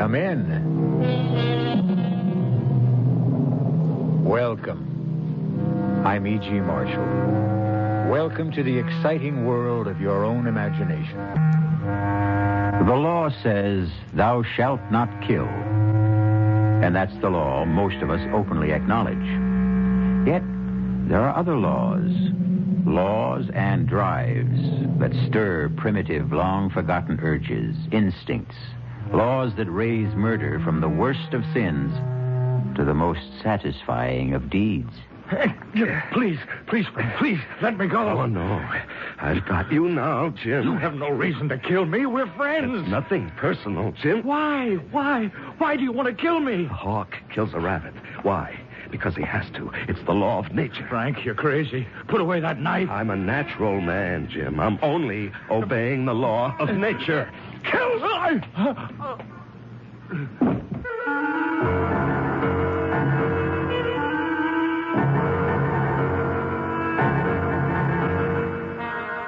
Come in. Welcome. I'm E.G. Marshall. Welcome to the exciting world of your own imagination. The law says, thou shalt not kill. And that's the law most of us openly acknowledge. Yet, there are other laws and drives that stir primitive, long-forgotten urges, instincts, laws that raise murder from the worst of sins to the most satisfying of deeds. Hey, please, let me go. Oh, no. I've got you now, Jim. You have no reason to kill me. We're friends. It's nothing personal, Jim. Why? Why do you want to kill me? A hawk kills a rabbit. Why? Because he has to. It's the law of nature. Frank, you're crazy. Put away that knife. I'm a natural man, Jim. I'm only obeying the law of nature. Kill me!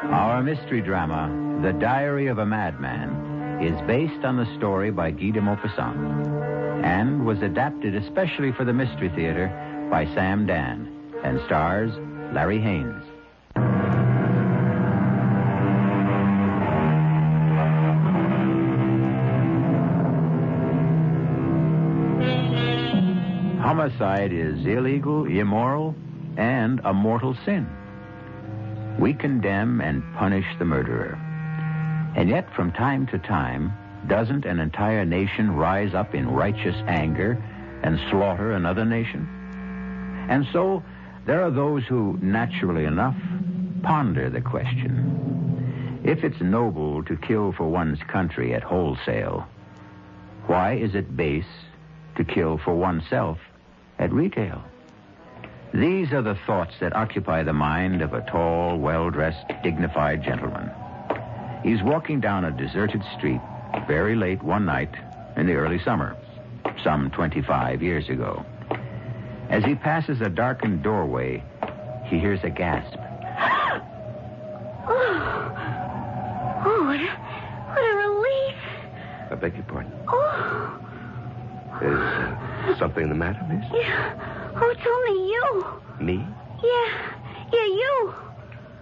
Our mystery drama, The Diary of a Madman, is based on the story by Guy de Maupassant and was adapted especially for the Mystery Theater by Sam Dan and stars Larry Haynes. Homicide is illegal, immoral, and a mortal sin. We condemn and punish the murderer. And yet, from time to time, doesn't an entire nation rise up in righteous anger and slaughter another nation? And so, there are those who, naturally enough, ponder the question. If it's noble to kill for one's country at wholesale, why is it base to kill for oneself at retail? These are the thoughts that occupy the mind of a tall, well-dressed, dignified gentleman. He's walking down a deserted street very late one night in the early summer, some 25 years ago. As he passes a darkened doorway, he hears a gasp. What a relief. I beg your pardon. Oh. Is something the matter, miss? Yeah. Oh, it's only you. Me? Yeah, you.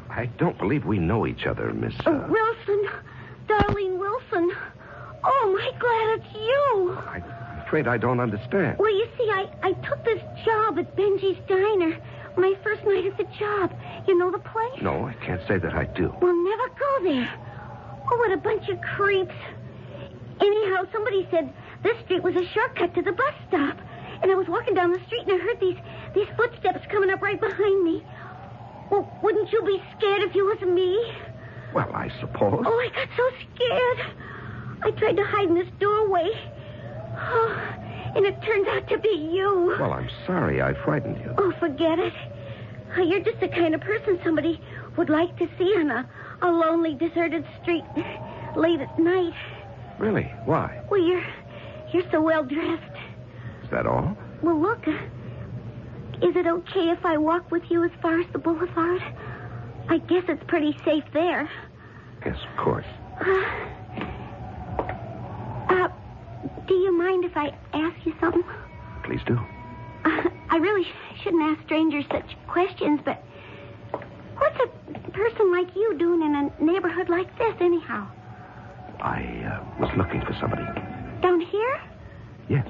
I don't believe we know each other, Miss... Wilson. Darlene Wilson. Oh, my glad it's you. I'm afraid I don't understand. Well, you see, I took this job at Benji's Diner. My first night at the job. You know the place? No, I can't say that I do. We'll never go there. Oh, what a bunch of creeps. Anyhow, somebody said this street was a shortcut to the bus stop. And I was walking down the street and I heard these footsteps coming up right behind me. Well, wouldn't you be scared if you was me? Well, I suppose. Oh, I got so scared. I tried to hide in this doorway. Oh, and it turned out to be you. Well, I'm sorry I frightened you. Oh, forget it. You're just the kind of person somebody would like to see on a lonely, deserted street late at night. Really? Why? Well, you're so well dressed. Is that all? Well, look. Is it okay if I walk with you as far as the boulevard? I guess it's pretty safe there. Yes, of course. Do you mind if I ask you something? Please do. I really shouldn't ask strangers such questions, but what's a person like you doing in a neighborhood like this, anyhow? I was looking for somebody. Down here? Yes.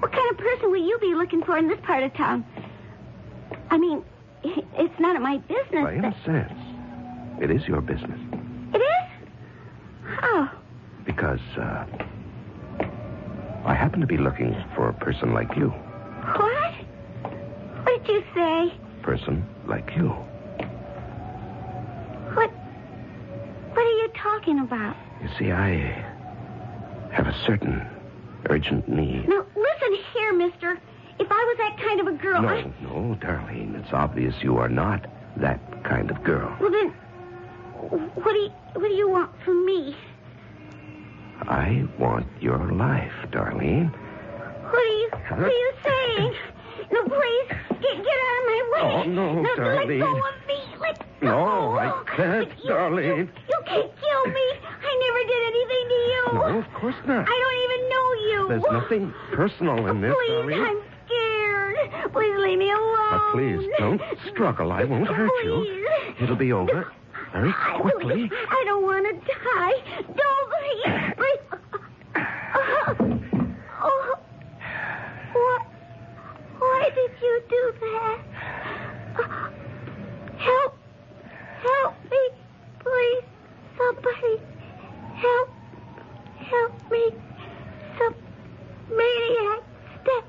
What kind of person will you be looking for in this part of town? I mean, it's none of my business. Well, in a sense, it is your business. It is? How? Because, I happen to be looking for a person like you. What? What did you say? Person like you. What are you talking about? You see, I have a certain urgent need. Now, listen here, mister. If I was that kind of a girl, No, Darlene. It's obvious you are not that kind of girl. Well, then, what do you want from me? I want your life, Darlene. What are you saying? No, please, get out of my way. Oh, no, Darlene. Let go of me. Let go. No, I can't, Darlene. You can't kill me. I never did anything to you. No, of course not. I don't even There's nothing personal in this, Please, Darlene. I'm scared. Please leave me alone. Now, please, don't struggle. I won't hurt you. Please. It'll be over very quickly. I don't want to die. Don't, please. Oh. What? Why did you do that? Help me, please. Somebody help me. Some maniac step.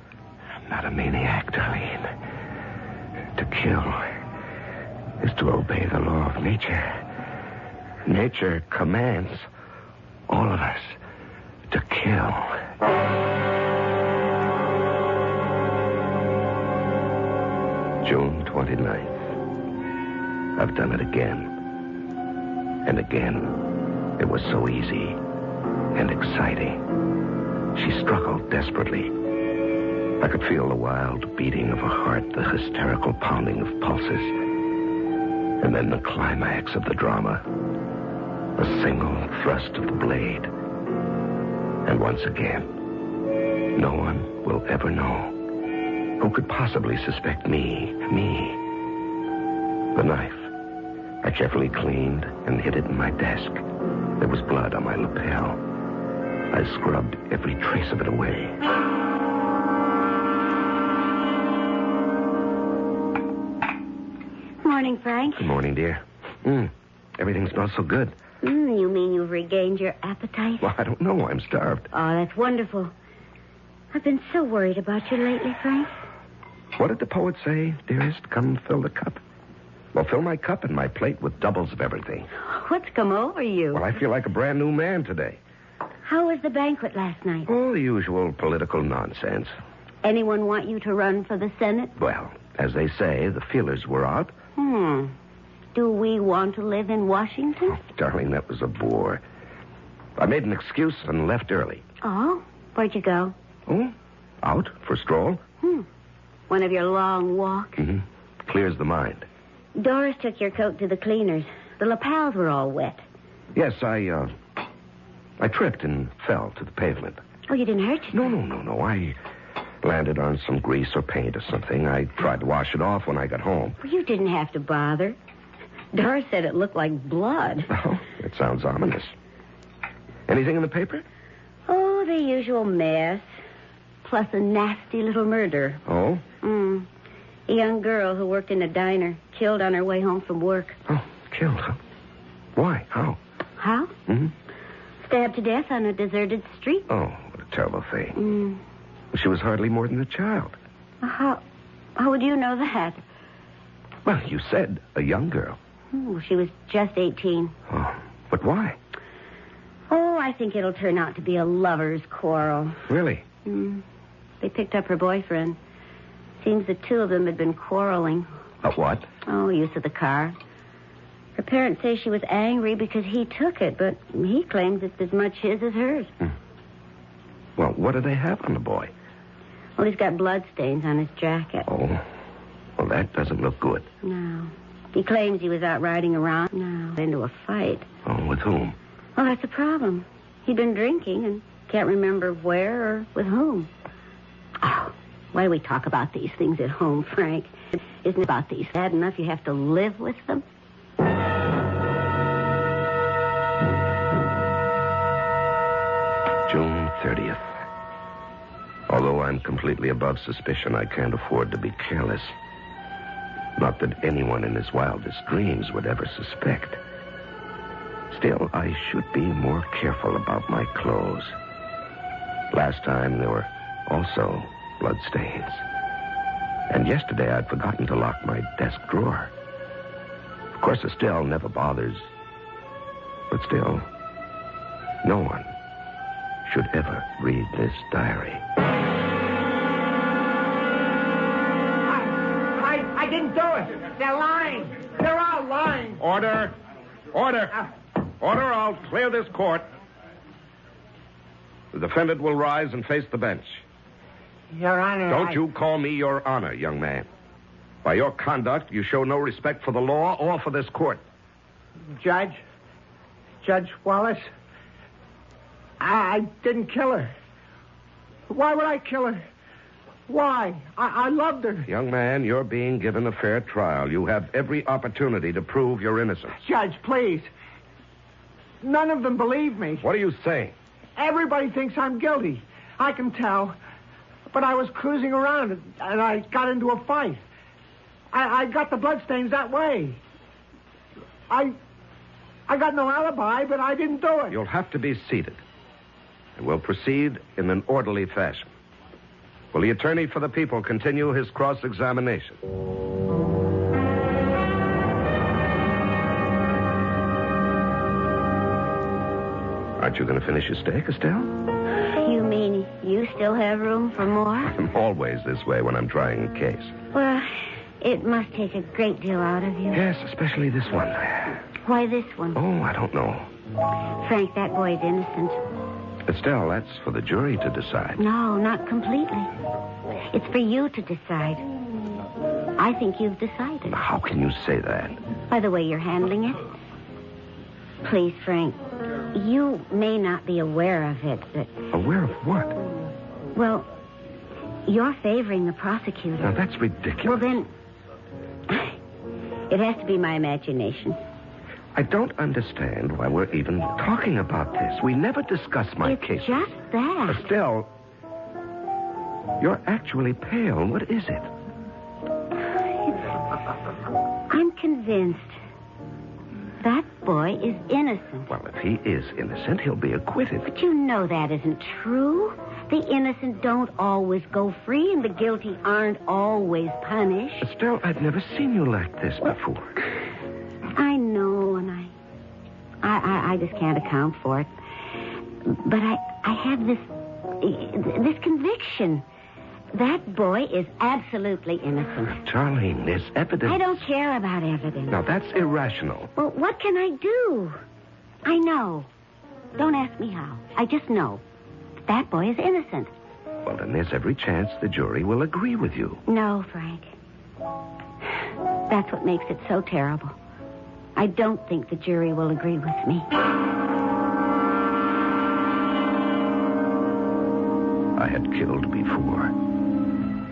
I'm not a maniac, Darlene. To kill is to obey the law of nature. Nature commands all of us to kill. June 29th. I've done it again. And again. It was so easy and exciting. She struggled desperately. I could feel the wild beating of a heart, the hysterical pounding of pulses. And then the climax of the drama. A single thrust of the blade. And once again, no one will ever know. Who could possibly suspect me? Me. The knife. I carefully cleaned and hid it in my desk. There was blood on my lapel. I scrubbed every trace of it away. Morning, Frank. Good morning, dear. Everything smells so good. You mean you've regained your appetite? Well, I don't know. I'm starved. Oh, that's wonderful. I've been so worried about you lately, Frank. What did the poet say, dearest? Come fill the cup. Well, fill my cup and my plate with doubles of everything. What's come over you? Well, I feel like a brand new man today. How was the banquet last night? All the usual political nonsense. Anyone want you to run for the Senate? Well, as they say, the feelers were out. Do we want to live in Washington? Oh, darling, that was a bore. I made an excuse and left early. Oh? Where'd you go? Oh, out for a stroll. One of your long walks? Clears the mind. Doris took your coat to the cleaners. The lapels were all wet. Yes, I tripped and fell to the pavement. Oh, you didn't hurt yourself? No. I landed on some grease or paint or something. I tried to wash it off when I got home. Well, you didn't have to bother. Doris said it looked like blood. Oh, it sounds ominous. Anything in the paper? Oh, the usual mess. Plus a nasty little murder. Oh? A young girl who worked in a diner, killed on her way home from work. Oh, killed, huh? Why? How? How? Stabbed to death on a deserted street. Oh, what a terrible thing. She was hardly more than a child. How would you know that? Well, you said a young girl. She was just 18. Oh, but why? Oh, I think it'll turn out to be a lover's quarrel. Really? They picked up her boyfriend. Seems the two of them had been quarreling. A what? Oh, use of the car. Her parents say she was angry because he took it, but he claims it's as much his as hers. Well, what do they have on the boy? Well, he's got blood stains on his jacket. Oh, well, that doesn't look good. No. He claims he was out riding around. No. Into a fight. Oh, with whom? Well, that's the problem. He'd been drinking and can't remember where or with whom. Oh, why do we talk about these things at home, Frank? Isn't it about these bad enough you have to live with them? June 30th. Although I'm completely above suspicion, I can't afford to be careless. Not that anyone in his wildest dreams would ever suspect. Still, I should be more careful about my clothes. Last time, there were also bloodstains. And yesterday, I'd forgotten to lock my desk drawer. Of course, Estelle never bothers. But still, no one should ever read this diary. I didn't do it. They're lying. They're all lying. Order. Order. Order, I'll clear this court. The defendant will rise and face the bench. Your Honor, Don't you call me Your Honor, young man. By your conduct, you show no respect for the law or for this court. Judge Wallace, I didn't kill her. Why would I kill her? Why? I loved her. Young man, you're being given a fair trial. You have every opportunity to prove your innocence. Judge, please. None of them believe me. What are you saying? Everybody thinks I'm guilty. I can tell. But I was cruising around and I got into a fight. I got the bloodstains that way. I got no alibi, but I didn't do it. You'll have to be seated. And we'll proceed in an orderly fashion. Will the attorney for the people continue his cross-examination? Aren't you going to finish your steak, Estelle? You mean you still have room for more? I'm always this way when I'm trying a case. Well, it must take a great deal out of you. Yes, especially this one. Why this one? Oh, I don't know. Frank, that boy's innocent. Estelle, that's for the jury to decide. No, not completely. It's for you to decide. I think you've decided. How can you say that? By the way you're handling it. Please, Frank, you may not be aware of it, but... Aware of what? Well, you're favoring the prosecutor. Now, that's ridiculous. Well, then, it has to be my imagination. I don't understand why we're even talking about this. We never discuss my case. It's just that. Estelle, you're actually pale. What is it? I'm convinced that boy is innocent. Well, if he is innocent, he'll be acquitted. But you know that isn't true. The innocent don't always go free, and the guilty aren't always punished. Estelle, I've never seen you like this before. I know, and I just can't account for it. But I have this conviction. That boy is absolutely innocent. Darling, there's evidence. I don't care about evidence. Now, that's irrational. Well, what can I do? I know. Don't ask me how. I just know. That boy is innocent. Well, then there's every chance the jury will agree with you. No, Frank. That's what makes it so terrible. I don't think the jury will agree with me. I had killed before.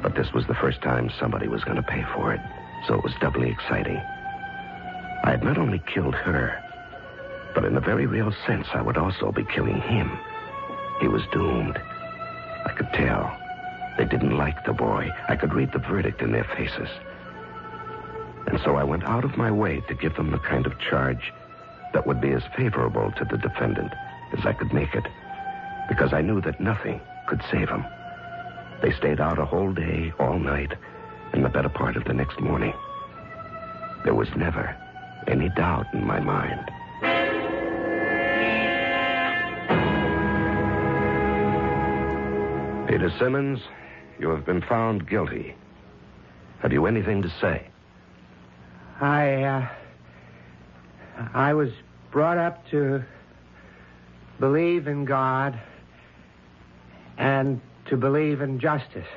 But this was the first time somebody was going to pay for it, so it was doubly exciting. I had not only killed her, but in a very real sense, I would also be killing him. He was doomed. I could tell. They didn't like the boy. I could read the verdict in their faces. And so I went out of my way to give them the kind of charge that would be as favorable to the defendant as I could make it, because I knew that nothing could save him. They stayed out a whole day, all night, and the better part of the next morning. There was never any doubt in my mind. Peter Simmons, you have been found guilty. Have you anything to say? I was brought up to believe in God and to believe in justice.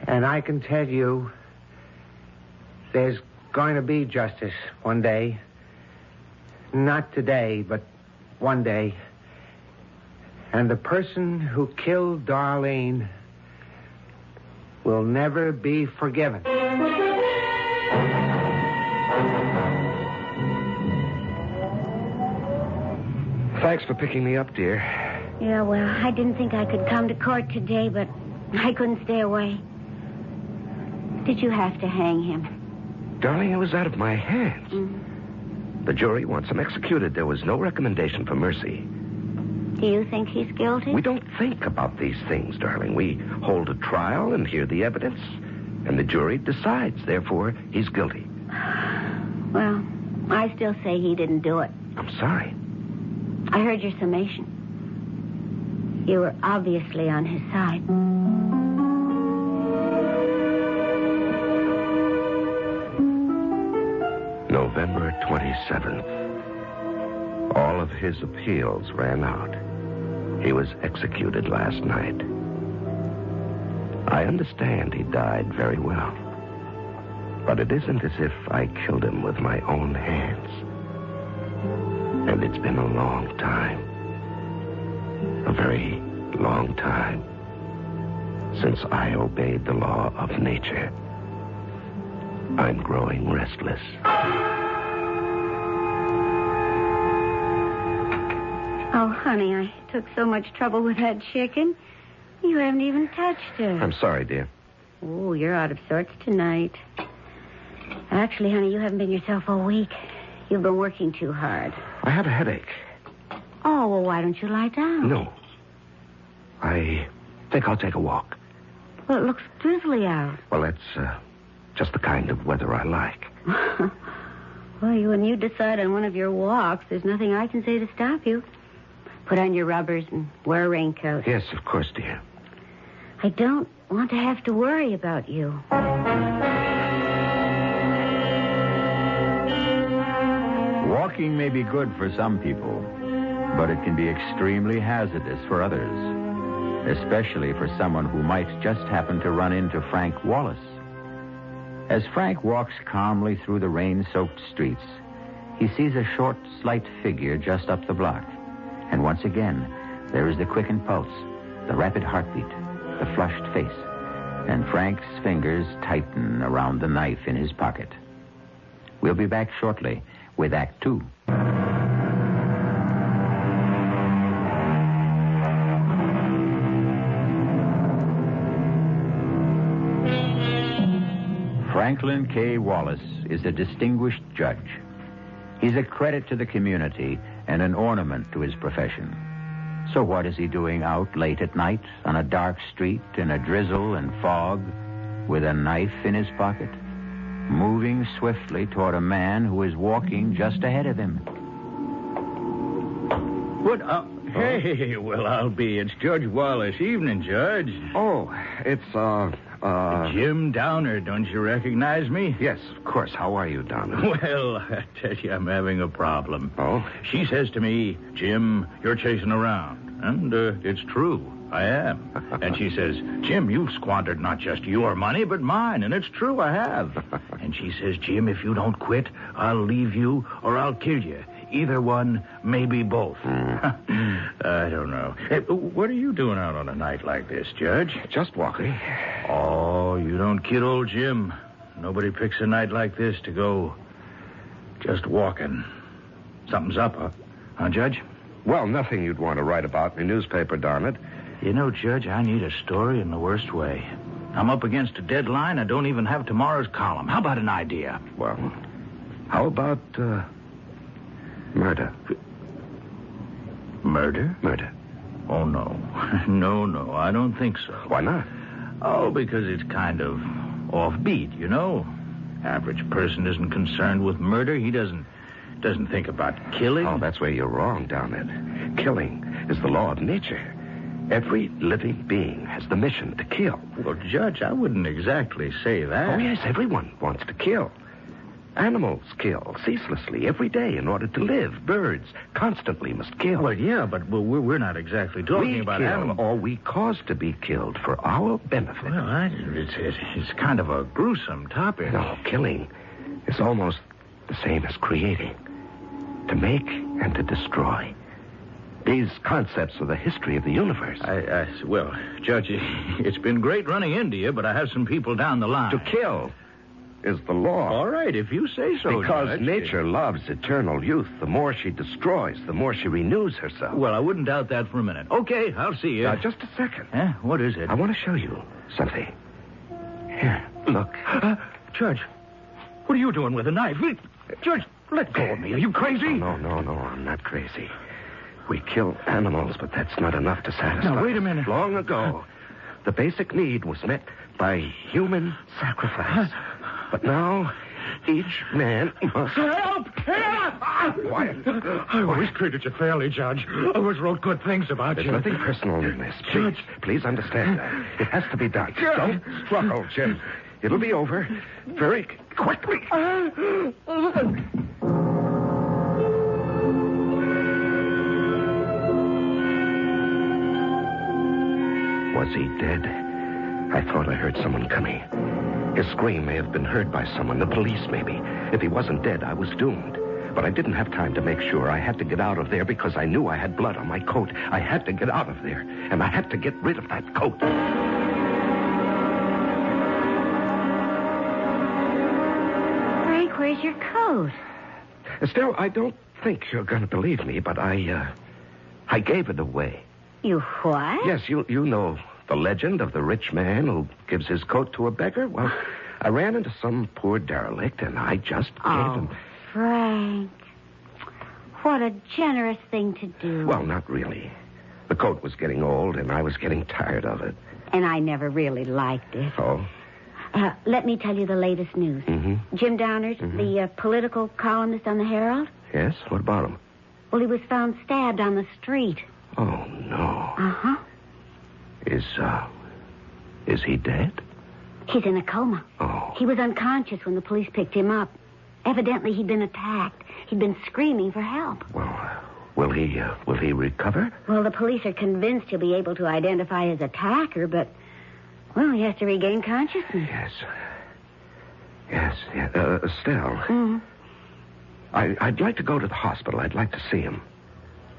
And I can tell you there's going to be justice one day. Not today, but one day. And the person who killed Darlene will never be forgiven. Thanks for picking me up, dear. Yeah, well, I didn't think I could come to court today, but I couldn't stay away. Did you have to hang him? Darling, it was out of my hands. Mm-hmm. The jury wants him executed. There was no recommendation for mercy. Do you think he's guilty? We don't think about these things, darling. We hold a trial and hear the evidence, and the jury decides. Therefore, he's guilty. Well, I still say he didn't do it. I'm sorry. I heard your summation. You were obviously on his side. November 27th. All of his appeals ran out. He was executed last night. I understand he died very well. But it isn't as if I killed him with my own hands. And it's been a long time. A very long time since I obeyed the law of nature. I'm growing restless. Oh, honey, I took so much trouble with that chicken. You haven't even touched her. I'm sorry, dear. Oh, you're out of sorts tonight. Actually, honey, you haven't been yourself all week. You've been working too hard. I have a headache. Oh, well, why don't you lie down? No. I think I'll take a walk. Well, it looks drizzly out. Well, that's just the kind of weather I like. Well, when you decide on one of your walks, there's nothing I can say to stop you. Put on your rubbers and wear a raincoat. Yes, of course, dear. I don't want to have to worry about you. Walking may be good for some people, but it can be extremely hazardous for others, especially for someone who might just happen to run into Frank Wallace. As Frank walks calmly through the rain-soaked streets, he sees a short, slight figure just up the block. And once again, there is the quickened pulse, the rapid heartbeat, the flushed face, and Frank's fingers tighten around the knife in his pocket. We'll be back shortly with Act Two. Franklin K. Wallace is a distinguished judge. He's a credit to the community and an ornament to his profession. So what is he doing out late at night on a dark street in a drizzle and fog with a knife in his pocket, moving swiftly toward a man who is walking just ahead of him? What? Hey, well, I'll be. It's Judge Wallace. Evening, Judge. Oh, it's, Jim Downer, don't you recognize me? Yes, of course. How are you, Donna? Well, I tell you, I'm having a problem. Oh? She says to me, Jim, you're chasing around. And it's true. I am. And she says, Jim, you've squandered not just your money, but mine. And it's true, I have. And she says, Jim, if you don't quit, I'll leave you or I'll kill you. Either one, maybe both. I don't know. Hey, what are you doing out on a night like this, Judge? Just walking. Oh, you don't kid old Jim. Nobody picks a night like this to go just walking. Something's up, huh, Judge? Well, nothing you'd want to write about in the newspaper, darn it. You know, Judge, I need a story in the worst way. I'm up against a deadline. I don't even have tomorrow's column. How about an idea? Well, how about, murder? Murder? Murder. Oh, no. No, I don't think so. Why not? Oh, because it's kind of offbeat, you know? Average person isn't concerned with murder. He doesn't think about killing. Oh, that's where you're wrong, down it. Killing is the law of nature. Every living being has the mission to kill. Well, Judge, I wouldn't exactly say that. Oh, yes, everyone wants to kill. Animals kill ceaselessly every day in order to live. Birds constantly must kill. Well, yeah, but we're not exactly talking about animals. Or we cause to be killed for our benefit. Well, it's kind of a gruesome topic. No, killing is almost the same as creating. To make and to destroy. These concepts are the history of the universe. Well, Judge, it's been great running into you, but I have some people down the line. To kill is the law. All right, if you say so, Because Judge. nature loves eternal youth. The more she destroys, the more she renews herself. Well, I wouldn't doubt that for a minute. Okay, I'll see you. Now, just a second. Huh? What is it? I want to show you something. Here, look. Judge, what are you doing with a knife? Judge, let go of me. Are you crazy? No, I'm not crazy. We kill animals, but that's not enough to satisfy. Now, wait a minute. Long ago, the basic need was met by human sacrifice. But now, each man must... Help! Quiet. I always treated you fairly, Judge. I always wrote good things about There's you. nothing personal in this. Judge. Please understand that. It has to be done. Don't struggle, Jim. It'll be over very quickly. Was he dead? I thought I heard someone coming. His scream may have been heard by someone, the police maybe. If he wasn't dead, I was doomed. But I didn't have time to make sure. I had to get out of there because I knew I had blood on my coat. I had to get out of there, and I had to get rid of that coat. Frank, where's your coat? Estelle, I don't think you're going to believe me, but I gave it away. You what? Yes, you know the legend of the rich man who gives his coat to a beggar. Well, I ran into some poor derelict, and I just gave him... Frank. What a generous thing to do. Well, not really. The coat was getting old, and I was getting tired of it. And I never really liked it. Oh? Let me tell you the latest news. Mm-hmm. Jim Downard, the political columnist on the Herald. Yes? What about him? Well, he was found stabbed on the street. Oh, no. Uh-huh. Is he dead? He's in a coma. Oh. He was unconscious when the police picked him up. Evidently, he'd been attacked. He'd been screaming for help. Well, will he recover? Well, the police are convinced he'll be able to identify his attacker, but, well, he has to regain consciousness. Yes. Estelle. Mm-hmm. I'd like to go to the hospital. I'd like to see him.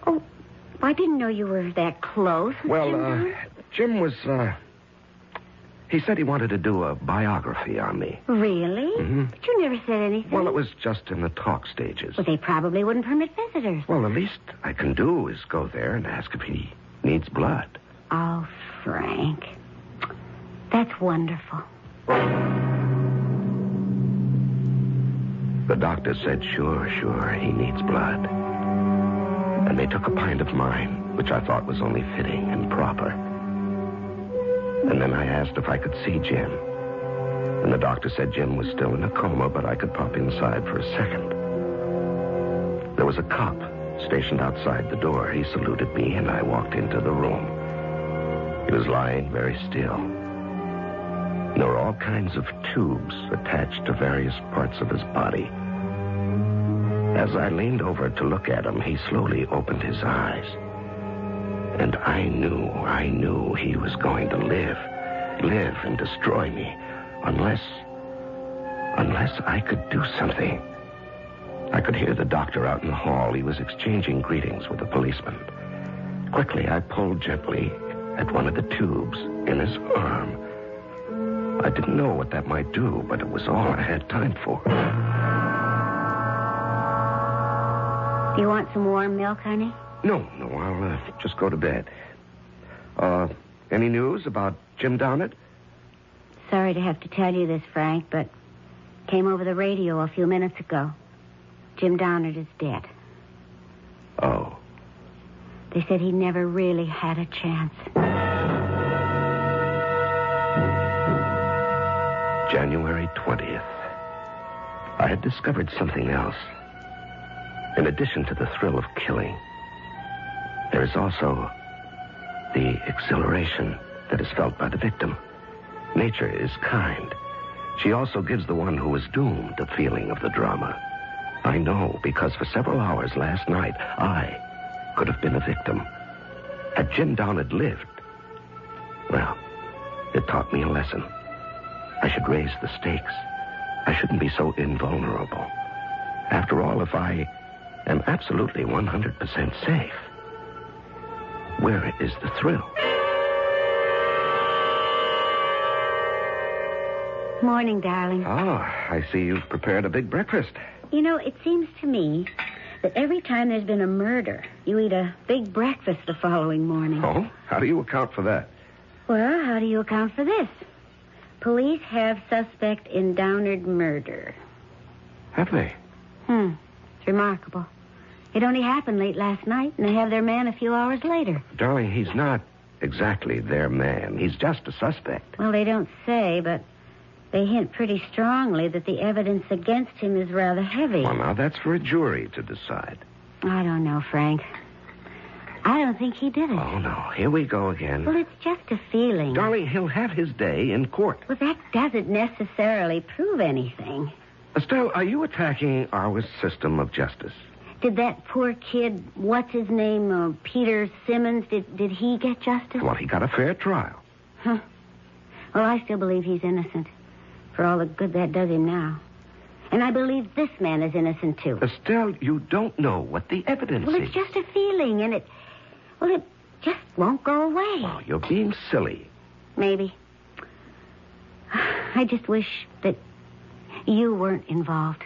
Oh, I didn't know you were that close. Well, Jim was, he said he wanted to do a biography on me. Really? Mm-hmm. But you never said anything. Well, it was just in the talk stages. Well, they probably wouldn't permit visitors. Well, the least I can do is go there and ask if he needs blood. Oh, Frank. That's wonderful. The doctor said, sure, he needs blood. And they took a pint of mine, which I thought was only fitting and proper. And then I asked if I could see Jim. And the doctor said Jim was still in a coma, but I could pop inside for a second. There was a cop stationed outside the door. He saluted me, and I walked into the room. He was lying very still. There were all kinds of tubes attached to various parts of his body. As I leaned over to look at him, he slowly opened his eyes. And I knew he was going to live and destroy me, unless I could do something. I could hear the doctor out in the hall. He was exchanging greetings with a policeman. Quickly, I pulled gently at one of the tubes in his arm. I didn't know what that might do, but it was all I had time for. You want some warm milk, honey? No, I'll just go to bed. Any news about Jim Downard? Sorry to have to tell you this, Frank, but came over the radio a few minutes ago. Jim Downard is dead. Oh. They said he never really had a chance. January 20th. I had discovered something else. In addition to the thrill of killing, there is also the exhilaration that is felt by the victim. Nature is kind. She also gives the one who is doomed a feeling of the drama. I know because for several hours last night, I could have been a victim. Had Jim Downard lived, well, it taught me a lesson. I should raise the stakes. I shouldn't be so invulnerable. After all, if I am absolutely 100% safe, where is the thrill? Morning, darling. Oh, I see you've prepared a big breakfast. You know, it seems to me that every time there's been a murder, you eat a big breakfast the following morning. Oh? How do you account for that? Well, how do you account for this? Police have suspect in Downard murder. Have they? It's remarkable. It only happened late last night, and they have their man a few hours later. Darling, he's not exactly their man. He's just a suspect. Well, they don't say, but they hint pretty strongly that the evidence against him is rather heavy. Well, now, that's for a jury to decide. I don't know, Frank. I don't think he did it. Oh, no. Here we go again. Well, it's just a feeling. Darling, he'll have his day in court. Well, that doesn't necessarily prove anything. Estelle, are you attacking our system of justice? Did that poor kid, what's his name, Peter Simmons, did he get justice? Well, he got a fair trial. Huh. Well, I still believe he's innocent, for all the good that does him now. And I believe this man is innocent, too. Estelle, you don't know what the evidence Well, is. it's just a feeling, and it just won't go away. Oh, you're being silly. Maybe. I just wish that you weren't involved.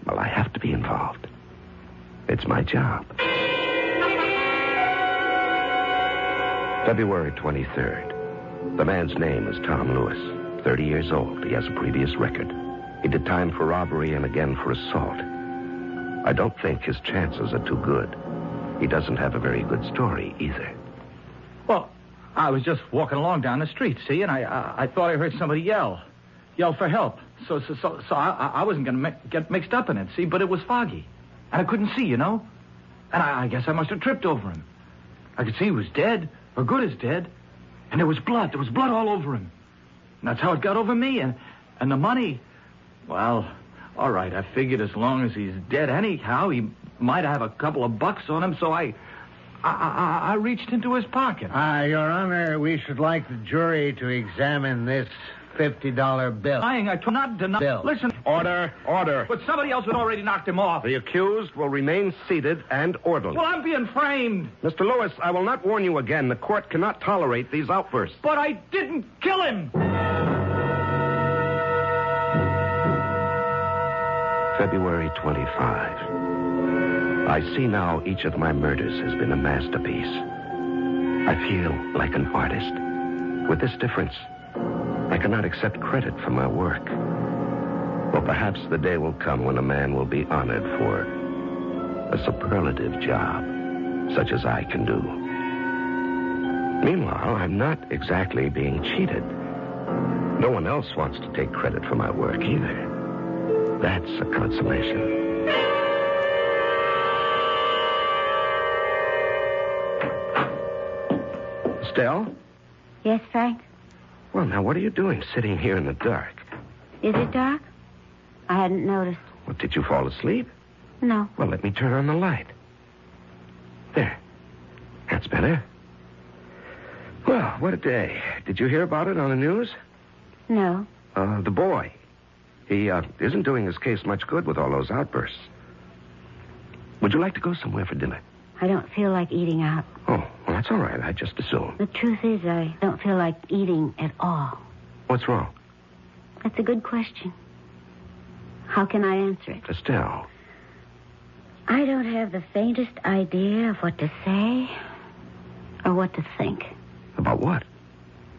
Well, I have to be involved. It's my job. February 23rd. The man's name is Tom Lewis, 30 years old. He has a previous record. He did time for robbery and again for assault. I don't think his chances are too good. He doesn't have a very good story either. Well, I was just walking along down the street, see, and I thought I heard somebody yell for help. So I wasn't going to get mixed up in it, see, but it was foggy. And I couldn't see, you know. And I guess I must have tripped over him. I could see he was dead, or good as dead. And there was blood. There was blood all over him. And that's how it got over me. And the money, well, all right, I figured as long as he's dead anyhow, he might have a couple of bucks on him, so I reached into his pocket. Your Honor, we should like the jury to examine this $50 bill. I not deny. Bill. Listen. Order. But somebody else had already knocked him off. The accused will remain seated and orderly. Well, I'm being framed. Mr. Lewis, I will not warn you again. The court cannot tolerate these outbursts. But I didn't kill him. February 25. I see now each of my murders has been a masterpiece. I feel like an artist. With this difference, I cannot accept credit for my work. Well, perhaps the day will come when a man will be honored for a superlative job, such as I can do. Meanwhile, I'm not exactly being cheated. No one else wants to take credit for my work either. That's a consolation. Estelle? Yes, Frank? Well, now, what are you doing sitting here in the dark? Is it dark? I hadn't noticed. Well, did you fall asleep? No. Well, let me turn on the light. There. That's better. Well, what a day. Did you hear about it on the news? No. The boy. He isn't doing his case much good with all those outbursts. Would you like to go somewhere for dinner? I don't feel like eating out. Oh, well, that's all right. I just assumed. The truth is, I don't feel like eating at all. What's wrong? That's a good question. How can I answer it? Estelle. I don't have the faintest idea of what to say or what to think. About what?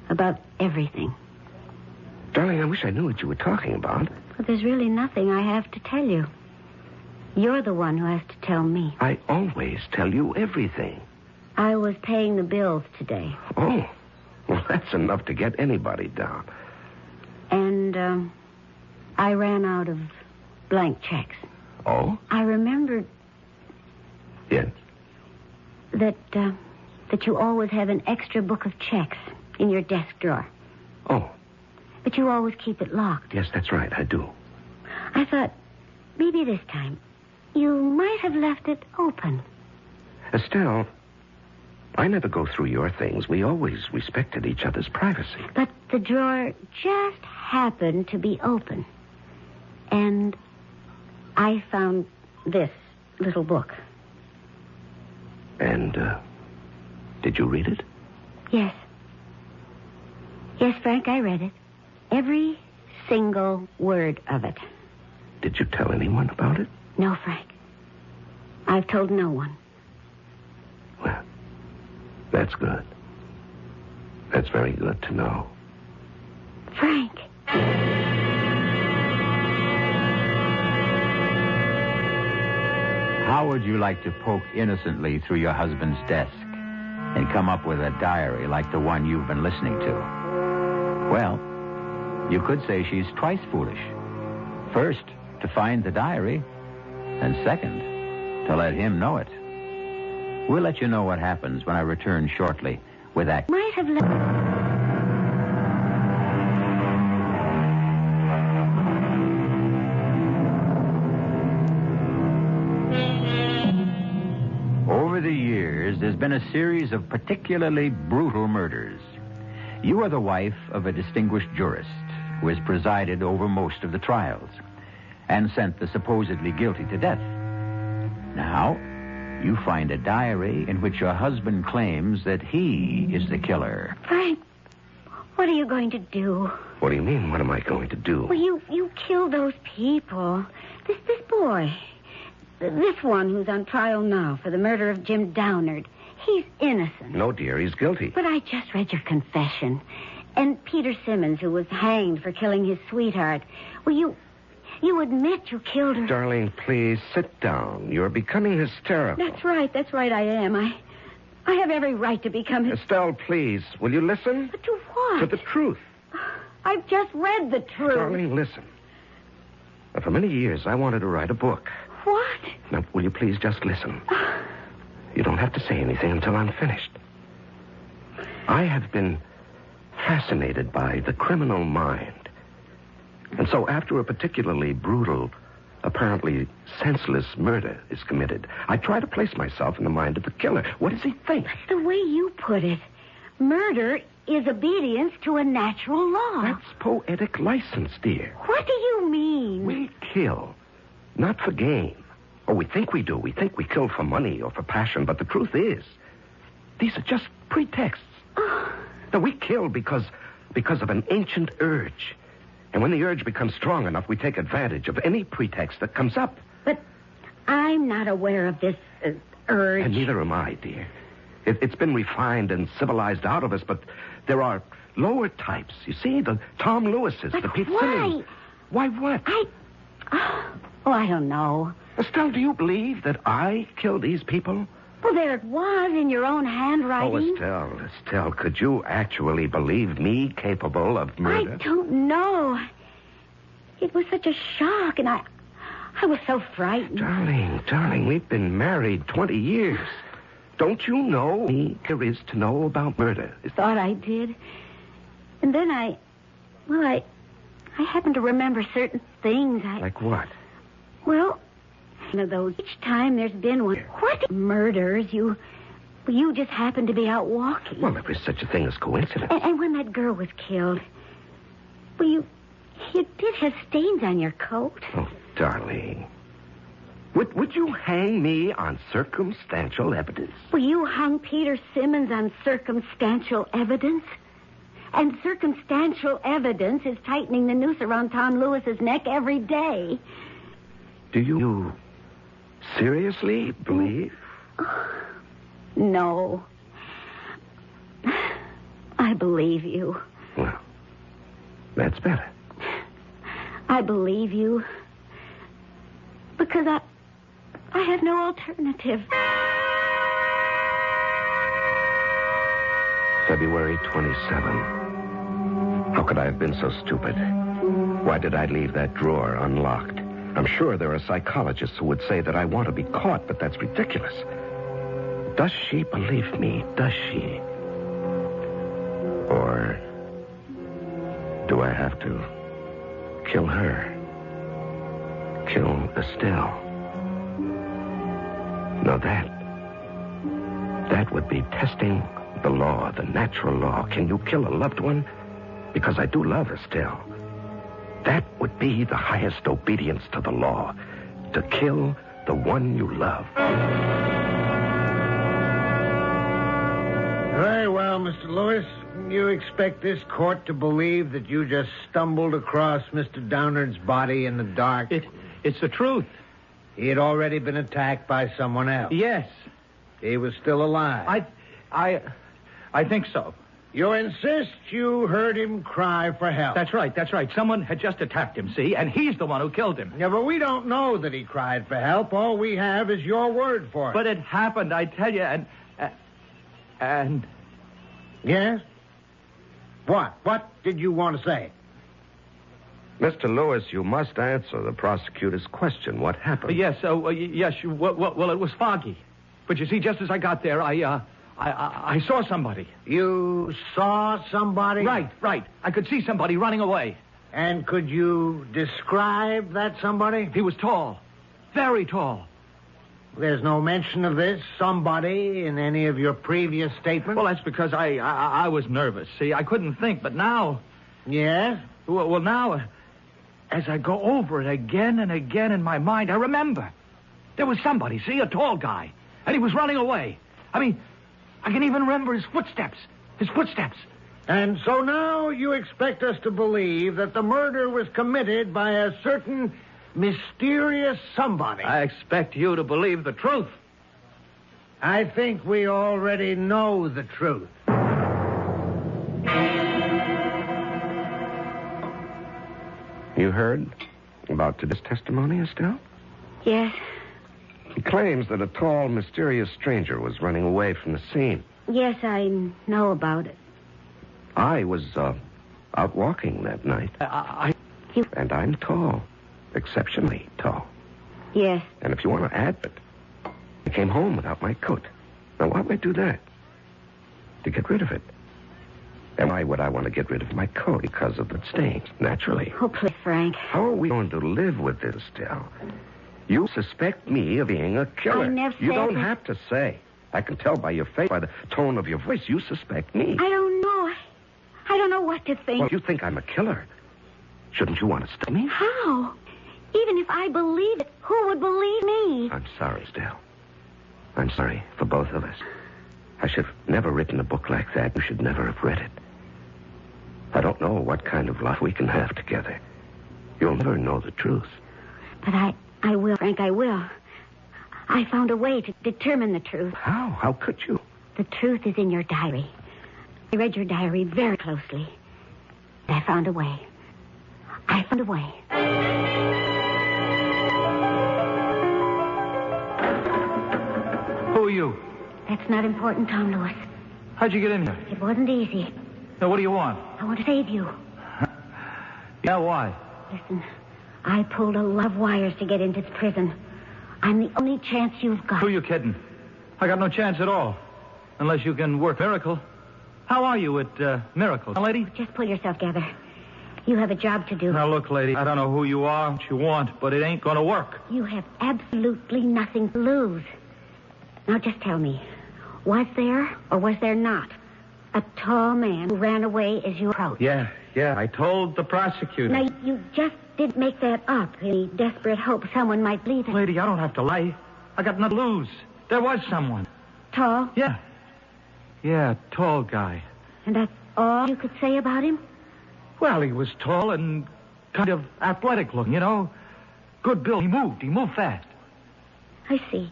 About everything. Darling, I wish I knew what you were talking about. But there's really nothing I have to tell you. You're the one who has to tell me. I always tell you everything. I was paying the bills today. Oh, well, that's enough to get anybody down. And, I ran out of blank checks. Oh? I remembered... Yes? That you always have an extra book of checks in your desk drawer. Oh. But you always keep it locked. Yes, that's right, I do. I thought, maybe this time, you might have left it open. Estelle, I never go through your things. We always respected each other's privacy. But the drawer just happened to be open. And I found this little book. And, did you read it? Yes. Yes, Frank, I read it. Every single word of it. Did you tell anyone about it? No, Frank. I've told no one. Well, that's good. That's very good to know. Frank. How would you like to poke innocently through your husband's desk and come up with a diary like the one you've been listening to? Well, you could say she's twice foolish. First, to find the diary, and second, to let him know it. We'll let you know what happens when I return shortly with that. Might have left... Over the years, there's been a series of particularly brutal murders. You are the wife of a distinguished jurist who has presided over most of the trials. and sent the supposedly guilty to death. Now, you find a diary in which your husband claims that he is the killer. Frank, what are you going to do? What do you mean, what am I going to do? Well, you killed those people. This boy, this one who's on trial now for the murder of Jim Downard, he's innocent. No, dear, he's guilty. But I just read your confession. And Peter Simmons, who was hanged for killing his sweetheart. Well, you admit you killed her. Darling, please, sit down. You're becoming hysterical. That's right, I am. I have every right to become... Estelle, please, will you listen? But to what? To the truth. I've just read the truth. Darling, listen. Now, for many years, I wanted to write a book. What? Now, will you please just listen? You don't have to say anything until I'm finished. I have been fascinated by the criminal mind. And so after a particularly brutal, apparently senseless murder is committed, I try to place myself in the mind of the killer. What does he think? The way you put it, murder is obedience to a natural law. That's poetic license, dear. What do you mean? We kill, not for gain. Or we think we do. We think we kill for money or for passion, but the truth is, these are just pretexts. Now, we kill because of an ancient urge. And when the urge becomes strong enough, we take advantage of any pretext that comes up. But I'm not aware of this urge. And neither am I, dear. It's been refined and civilized out of us, but there are lower types. You see, the Tom Lewises, but the Pete why? Simmons. Why what? I don't know. Estelle, do you believe that I killed these people? Well, there it was in your own handwriting. Oh, Estelle, could you actually believe me capable of murder? I don't know. It was such a shock, and I was so frightened. Darling, we've been married 20 years. Don't you know there is to know about murder? Thought I did. And then I happened to remember certain things. Like what? Well, those each time there's been one. What murders? You just happened to be out walking. Well, there is such a thing as coincidence. And when that girl was killed, well, you did have stains on your coat. Oh, darling. Would you hang me on circumstantial evidence? Well, you hung Peter Simmons on circumstantial evidence. And circumstantial evidence is tightening the noose around Tom Lewis's neck every day. Do you seriously believe? No. I believe you. Well, that's better. I believe you. Because I have no alternative. February 27. How could I have been so stupid? Why did I leave that drawer unlocked? I'm sure there are psychologists who would say that I want to be caught, but that's ridiculous. Does she believe me? Does she? Or do I have to kill her? Kill Estelle? No, that would be testing the law, the natural law. Can you kill a loved one? Because I do love Estelle. That would be the highest obedience to the law, to kill the one you love. Very well, Mr. Lewis. You expect this court to believe that you just stumbled across Mr. Downard's body in the dark? It's the truth. He had already been attacked by someone else. Yes. He was still alive. I think so. You insist you heard him cry for help. That's right. Someone had just attacked him, see? And he's the one who killed him. Yeah, but we don't know that he cried for help. All we have is your word for it. But it happened, I tell you, and... Yes? What? What did you want to say? Mr. Lewis, you must answer the prosecutor's question. What happened? Yes, well, it was foggy. But you see, just as I got there, I saw somebody. You saw somebody? Right. I could see somebody running away. And could you describe that somebody? He was tall. Very tall. There's no mention of this somebody in any of your previous statements? Well, that's because I was nervous. See, I couldn't think, but now... Yes? Well, now... as I go over it again and again in my mind, I remember. There was somebody, see, a tall guy, and he was running away. I mean, I can even remember his footsteps. His footsteps. And so now you expect us to believe that the murder was committed by a certain mysterious somebody. I expect you to believe the truth. I think we already know the truth. You heard about today's testimony, Estelle? Yes. He claims that a tall, mysterious stranger was running away from the scene. Yes, I know about it. I was out walking that night. And I'm tall. Exceptionally tall. Yes. And if you want to add it, I came home without my coat. Now, why would I do that? To get rid of it. And why would I want to get rid of my coat? Because of the stains, naturally. Oh, please, Frank. How are we going to live with this, Estelle? You suspect me of being a killer. I never You said don't that. have to say. I can tell by your face, by the tone of your voice, you suspect me. I don't know. I don't know what to think. Well, if you think I'm a killer, shouldn't you want to stop me? How? Even if I believe it, who would believe me? I'm sorry, Estelle. I'm sorry for both of us. I should have never written a book like that. You should never have read it. I don't know what kind of life we can have together. You'll never know the truth. But I will, Frank, I will. I found a way to determine the truth. How? How could you? The truth is in your diary. I read your diary very closely. I found a way. I found a way. Who are you? That's not important, Tom Lewis. How'd you get in here? It wasn't easy. Now, what do you want? I want to save you. Yeah, why? Listen, I pulled a lot of wires to get into this prison. I'm the only chance you've got. Who are you kidding? I got no chance at all. Unless you can work Miracle. How are you at Miracle, lady? Just pull yourself together. You have a job to do. Now, look, lady, I don't know who you are, what you want, but it ain't going to work. You have absolutely nothing to lose. Now, just tell me, was there or was there not a tall man who ran away as you approached? Yeah, I told the prosecutor. Now, you just didn't make that up in a desperate hope someone might believe it. Lady, I don't have to lie. I got nothing to lose. There was someone. Tall? Yeah, tall guy. And that's all you could say about him? Well, he was tall and kind of athletic looking, you know. Good build. He moved fast. I see.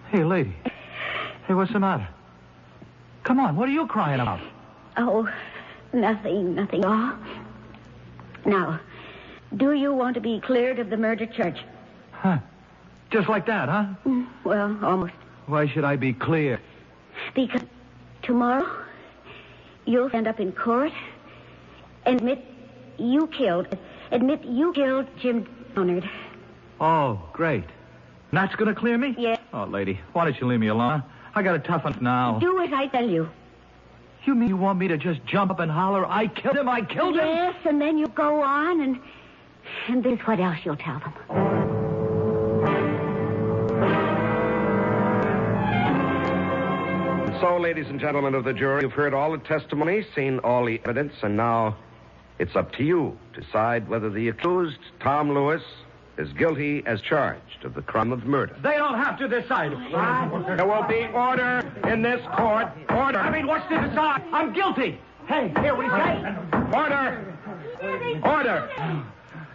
Hey, lady. Hey, what's the matter? Come on, what are you crying about? Oh, nothing at all. Now, do you want to be cleared of the murder charge? Huh. Just like that, huh? Well, almost. Why should I be clear? Because tomorrow, you'll stand up in court and admit you killed Jim Donald. Oh, great. And that's going to clear me? Yes. Oh, lady, why don't you leave me alone? I got a tough one now. Do as I tell you. You mean you want me to just jump up and holler, I killed him? Yes, and then you go on and this is what else you'll tell them. So, ladies and gentlemen of the jury, you've heard all the testimony, seen all the evidence, and now it's up to you to decide whether the accused, Tom Lewis, is guilty as charged of the crime of murder. They don't have to decide. There will be order in this court. Order. I mean, what's to decide? I'm guilty. Hey, here we say. Order. Order.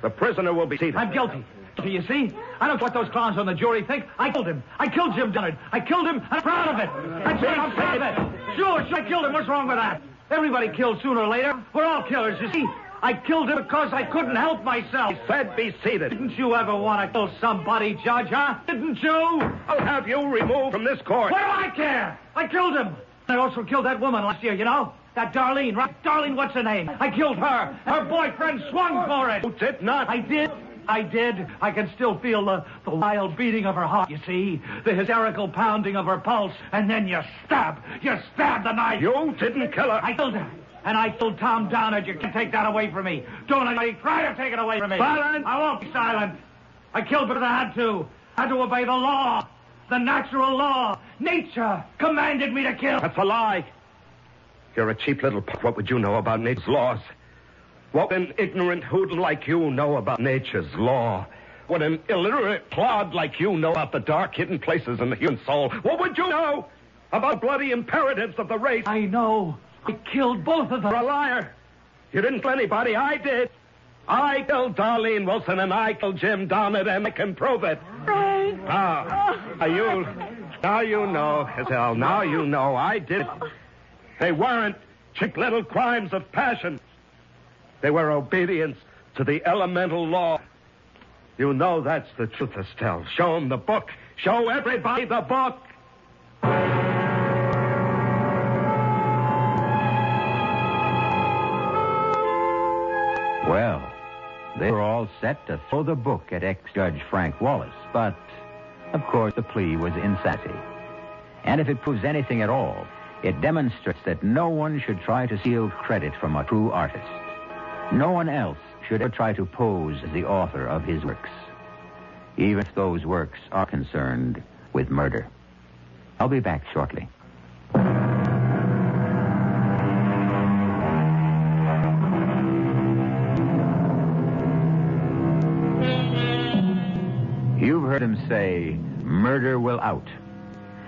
The prisoner will be seated. I'm guilty. Do you see? I don't care what those clowns on the jury think. I killed him. I killed Jim Donald. I killed him. I'm proud of it. I'm proud of it. Sure, I killed him. What's wrong with that? Everybody kills sooner or later. We're all killers, you see. I killed him because I couldn't help myself. I said be seated. Didn't you ever want to kill somebody, Judge, huh? Didn't you? I'll have you removed from this court. What do I care? I killed him. I also killed that woman last year, you know? That Darlene, right? Darlene, what's her name? I killed her. Her boyfriend swung for it. You did not. I did. I can still feel the wild beating of her heart, you see? The hysterical pounding of her pulse. And then you stab the knife. You didn't kill her. I killed her. And I killed Tom Downard. You can take that away from me. Don't anybody try to take it away from me. Silence. I won't be silent. I killed because I had to. I had to obey the law. The natural law. Nature commanded me to kill. That's a lie. You're a cheap little punk. What would you know about nature's laws? What an ignorant hoodlum like you know about nature's law. What an illiterate clod like you know about the dark hidden places in the human soul. What would you know about bloody imperatives of the race? I know. I killed both of them. You're a liar. You didn't kill anybody. I did. I killed Darlene Wilson and I killed Jim Donnet, and I can prove it. Frank. Now you know, Hazel. Now you know I did it. They weren't chick little crimes of passion. They were obedience to the elemental law. You know that's the truth, Estelle. Show them the book. Show everybody the book. Well, they were all set to throw the book at ex-Judge Frank Wallace, but, of course, the plea was insanity. And if it proves anything at all, it demonstrates that no one should try to steal credit from a true artist. No one else should ever try to pose as the author of his works, even if those works are concerned with murder. I'll be back shortly. You've heard him say, murder will out.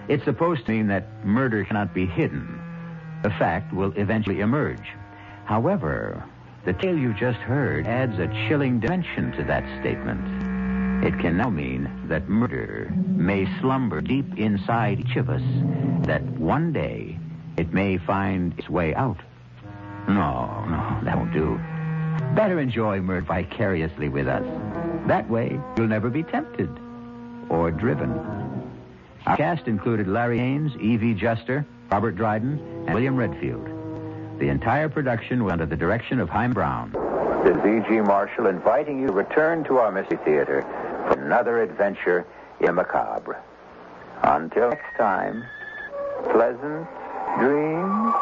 It's supposed to mean that murder cannot be hidden. The fact will eventually emerge. However, the tale you just heard adds a chilling dimension to that statement. It can now mean that murder may slumber deep inside each of us, that one day it may find its way out. No, that won't do. Better enjoy murder vicariously with us. That way, you'll never be tempted or driven. Our cast included Larry Haynes, E.V. Juster, Robert Dryden, and William Redfield. The entire production was under the direction of Haim Brown. This is E.G. Marshall inviting you to return to our Mystery Theater for another adventure in the macabre. Until next time, pleasant dreams.